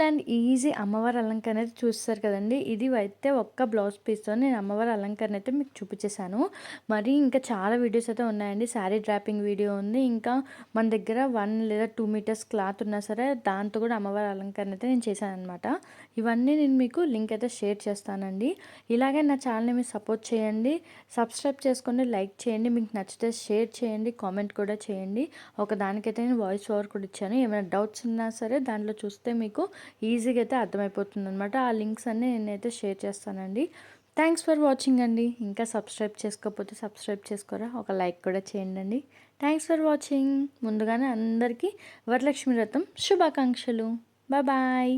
And easy అమ్మవారి అలంకరణ అయితే చూస్తారు కదండి. ఇది అయితే ఒక్క బ్లౌజ్ పీస్‌తో నేను అమ్మవారి అలంకరణ అయితే మీకు చూపించేసాను. మరి ఇంకా చాలా వీడియోస్ అయితే ఉన్నాయండి. శారీ డ్రాపింగ్ వీడియో ఉంది. ఇంకా మన దగ్గర 1 లేదా 2 మీటర్స్ క్లాత్ ఉన్నా సరే దాంతో కూడా అమ్మవారి అలంకరణ అయితే నేను చేశాననమాట. ఇవన్నీ నేను మీకు లింక్ అయితే షేర్ చేస్తానండి. ఇలాగే నా ఛానల్‌ని మీరు సపోర్ట్ చేయండి. సబ్స్క్రైబ్ చేసుకోండి, లైక్ చేయండి. మీకు నచ్చితే షేర్ చేయండి, కామెంట్ కూడా చేయండి. ఒకదానికైతే నేను వాయిస్ ఓవర్ కూడా ఇచ్చాను. ఏమైనా డౌట్స్ ఉన్నా సరే దాంట్లో చూస్తే మీకు ఈజీగా అయితే అర్థమైపోతుందనమాట. ఆ లింక్స్ అన్నీ నేనైతే షేర్ చేస్తానండి. థ్యాంక్స్ ఫర్ వాచింగ్ అండి. ఇంకా సబ్స్క్రైబ్ చేసుకోకపోతే సబ్స్క్రైబ్ చేసుకోరా, ఒక లైక్ కూడా చేయండి. Thanks for watching. ముందుగానే అందరికీ వరలక్ష్మి వ్రతం శుభాకాంక్షలు. బాయ్.